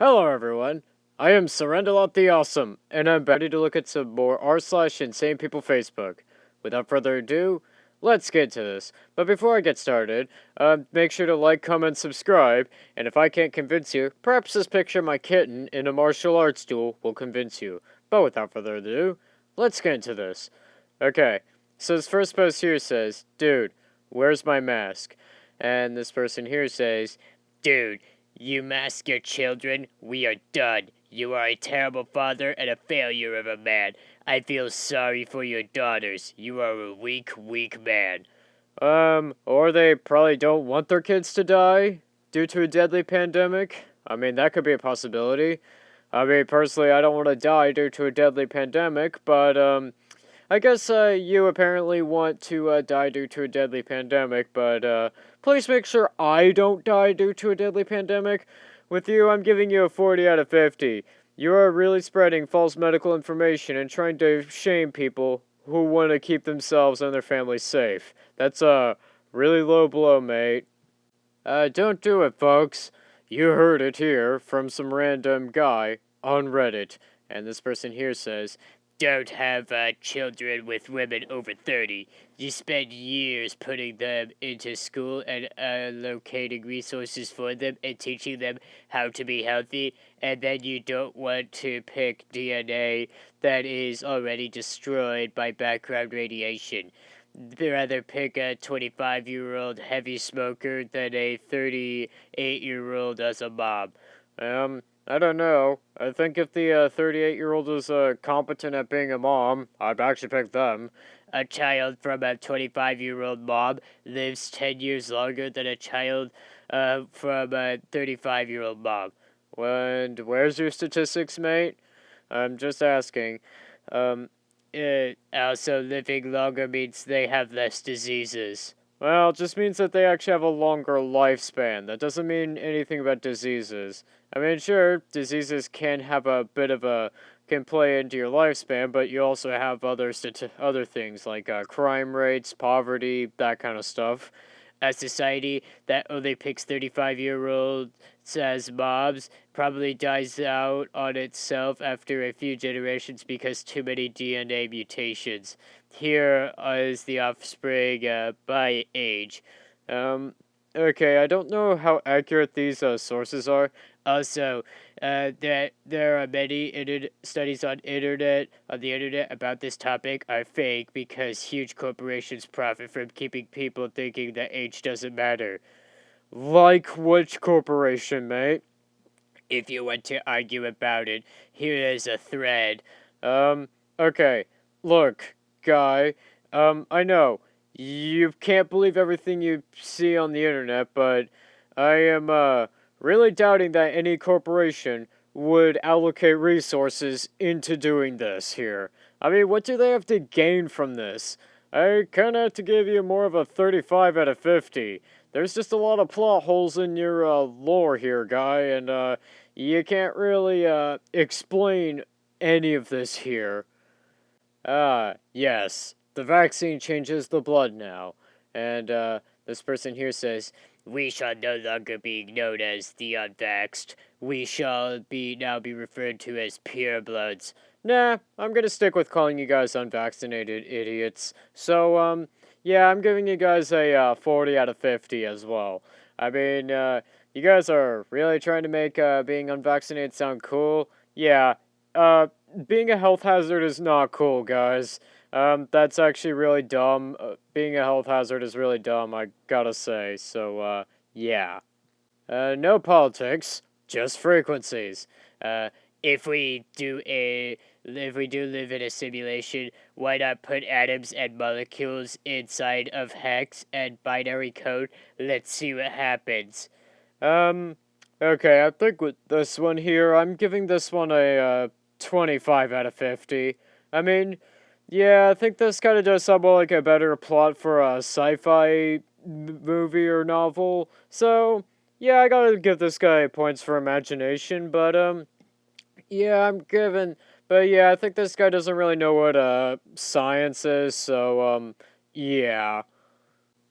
Hello everyone, I am Surrenderlot the Awesome, and I'm ready to look at some more r/insane people Facebook. Without further ado, let's get to this. But before I get started, make sure to like, comment, subscribe, and if I can't convince you, perhaps this picture of my kitten in a martial arts duel will convince you. But without further ado, let's get into this. Okay, so this first post here says, "Dude, where's my mask?" And this person here says, "Dude, you mask your children, we are done. You are a terrible father and a failure of a man. I feel sorry for your daughters. You are a weak, weak man." Or they probably don't want their kids to die due to a deadly pandemic. I mean, that could be a possibility. I mean, personally, I don't want to die due to a deadly pandemic, but, I guess you apparently want to die due to a deadly pandemic, but please make sure I don't die due to a deadly pandemic. With you, I'm giving you a 40 out of 50. You are really spreading false medical information and trying to shame people who want to keep themselves and their families safe. That's a really low blow, mate. Don't do it, folks. You heard it here from some random guy on Reddit. And this person here says, "Don't have children with women over 30. You spend years putting them into school and allocating resources for them and teaching them how to be healthy, and then you don't want to pick DNA that is already destroyed by background radiation. Rather pick a 25-year-old heavy smoker than a 38-year-old as a mom." I don't know. I think if the 38-year-old is competent at being a mom, I'd actually pick them. A child from a 25-year-old mom lives 10 years longer than a child from a 35-year-old mom. And where's your statistics, mate? I'm just asking. Um, also, living longer means they have less diseases. Well, it just means that they actually have a longer lifespan. That doesn't mean anything about diseases. I mean, sure, diseases can have a bit of a can play into your lifespan, but you also have other things like crime rates, poverty, that kind of stuff. A society that only picks 35-year-olds as mobs probably dies out on itself after a few generations because too many DNA mutations. Here is the offspring by age. Um, okay, I don't know how accurate these sources are. Also, there are many studies on the internet about this topic are fake because huge corporations profit from keeping people thinking that age doesn't matter. Like which corporation, mate? If you want to argue about it, here is a thread. Um, okay. Look, guy, I know you can't believe everything you see on the internet, but I am, really doubting that any corporation would allocate resources into doing this here. I mean, what do they have to gain from this? I kinda have to give you more of a 35 out of 50. There's just a lot of plot holes in your lore here, guy, and you can't really explain any of this here. Yes, the vaccine changes the blood now, and this person here says, "We shall no longer be known as the unvaxxed. We shall now be referred to as purebloods." Nah, I'm gonna stick with calling you guys unvaccinated idiots. So, yeah, I'm giving you guys a 40 out of 50 as well. I mean, you guys are really trying to make being unvaccinated sound cool. Yeah, uh, being a health hazard is not cool, guys. That's actually really dumb. Being a health hazard is really dumb, I gotta say. So, yeah. No politics, just frequencies. Uh, if we do live in a simulation, why not put atoms and molecules inside of hex and binary code? Let's see what happens. Um, okay, I think with this one here, I'm giving this one a 25 out of 50. I mean, yeah, I think this kind of does sound more like a better plot for a sci-fi movie or novel. So, yeah, I gotta give this guy points for imagination, but, yeah, but yeah, I think this guy doesn't really know what, science is, so, yeah.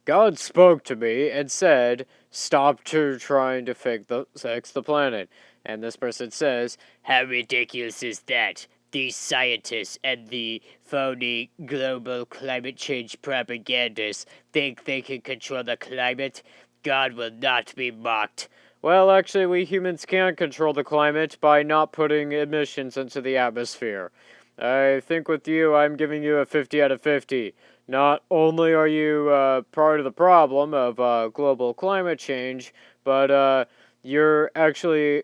God spoke to me and said, "Stop trying to fix the planet." And this person says, "How ridiculous is that? These scientists and the phony global climate change propagandists think they can control the climate? God will not be mocked." Well, actually, we humans can control the climate by not putting emissions into the atmosphere. I think with you, I'm giving you a 50 out of 50. Not only are you part of the problem of global climate change, but you're actively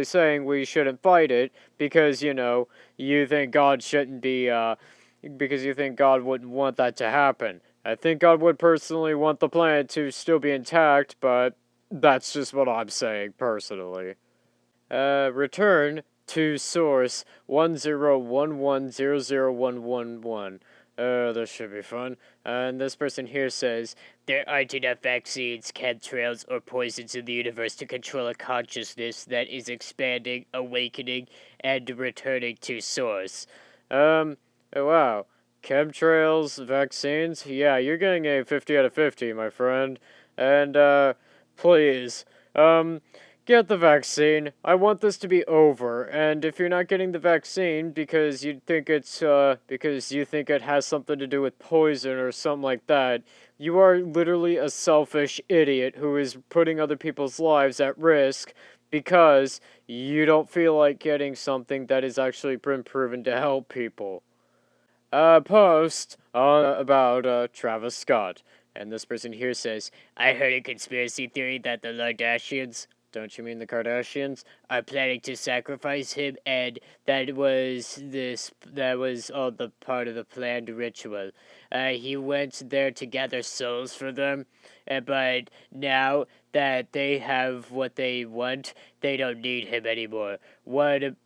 saying we shouldn't fight it because you think God shouldn't be because you think God wouldn't want that to happen. I think God would personally want the planet to still be intact, but that's just what I'm saying personally. Return to source 1011001111. Oh, this should be fun. And this person here says, "There aren't enough vaccines, chemtrails, or poisons in the universe to control a consciousness that is expanding, awakening, and returning to source." Oh, wow. Chemtrails, vaccines? Yeah, you're getting a 50 out of 50, my friend. And, please, get the vaccine. I want this to be over. And if you're not getting the vaccine because because you think it has something to do with poison or something like that, you are literally a selfish idiot who is putting other people's lives at risk because you don't feel like getting something that has actually been proven to help people. Post about Travis Scott. And this person here says, "I heard a conspiracy theory that the Kardashians, don't you mean the Kardashians, are planning to sacrifice him, and that was all the part of the planned ritual. He went there to gather souls for them, but now that they have what they want, they don't need him anymore. One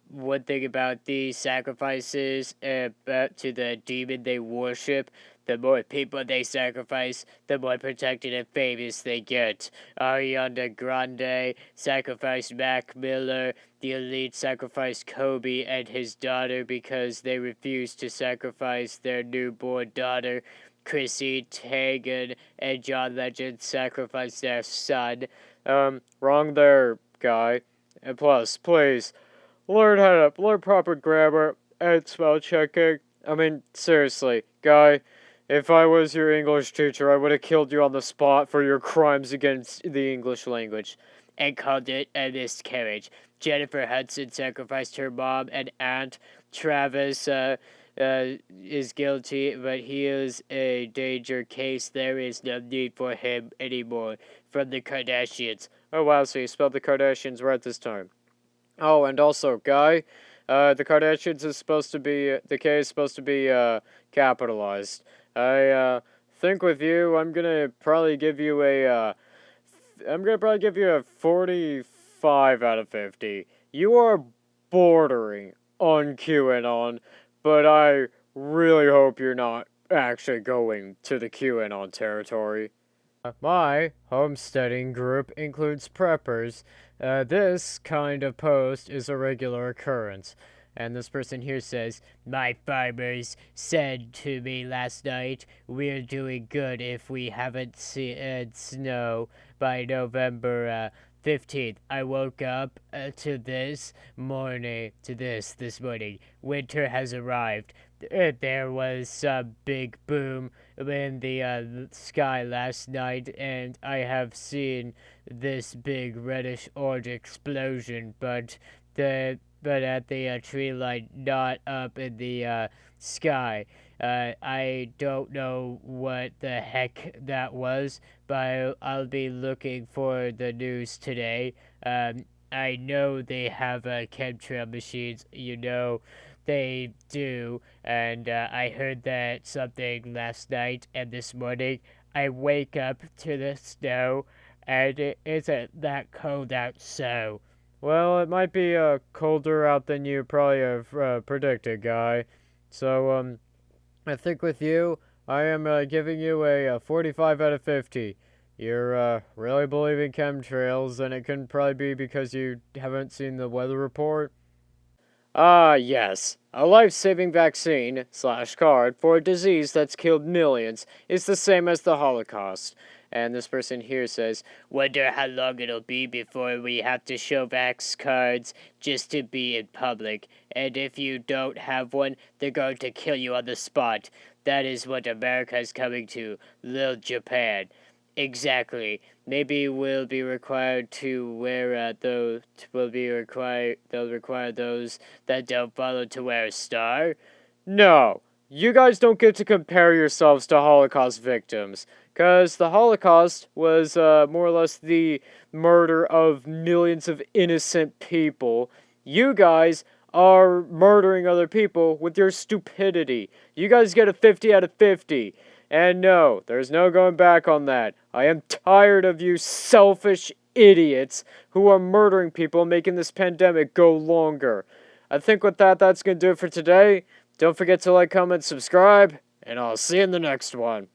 thing about these sacrifices to the demon they worship, the more people they sacrifice, the more protected and famous they get. Ariana Grande sacrificed Mac Miller. The elite sacrificed Kobe and his daughter because they refused to sacrifice their newborn daughter. Chrissy Teigen and John Legend sacrificed their son." Wrong there, guy. And plus, please, learn proper grammar and spell checking. I mean, seriously, guy, if I was your English teacher, I would have killed you on the spot for your crimes against the English language. "And called it a miscarriage. Jennifer Hudson sacrificed her mom and aunt. Travis is guilty, but he is a danger case. There is no need for him anymore." From the Kardashians. Oh wow, so you spelled the Kardashians right this time. Oh, and also, Guy, the Kardashians is supposed to be, the K is supposed to be, capitalized. Think with you, I'm gonna probably give you a 45 out of 50. You are bordering on QAnon, but I really hope you're not actually going to the QAnon territory. My homesteading group includes preppers. This kind of post is a regular occurrence. And this person here says, "My farmers said to me last night, we're doing good if we haven't seen snow by November 15th. I woke up this morning. Winter has arrived. There was some big boom in the sky last night, and I have seen this big reddish orange explosion, but at the tree line, not up in the sky. I don't know what the heck that was, but I'll be looking for the news today. I know they have chemtrail machines, they do, and I heard that something last night and this morning. I wake up to the snow, and it isn't that cold out, so. Well, it might be colder out than you probably have predicted, Guy. So, I think with you, I am giving you a 45 out of 50. You're really believing chemtrails, and it can probably be because you haven't seen the weather report. Ah, yes. A life-saving vaccine/card for a disease that's killed millions is the same as the Holocaust. And this person here says, wonder how long it'll be before we have to show vax cards just to be in public. And if you don't have one, they're going to kill you on the spot. That is what America is coming to, little Japan. Exactly. Maybe we'll be required to wear those. They'll require those that don't follow to wear a star. No, you guys don't get to compare yourselves to Holocaust victims, because the Holocaust was more or less the murder of millions of innocent people. You guys are murdering other people with your stupidity. You guys get a 50 out of 50. And no, there's no going back on that. I am tired of you selfish idiots who are murdering people, making this pandemic go longer. I think with that, that's going to do it for today. Don't forget to like, comment, subscribe, and I'll see you in the next one.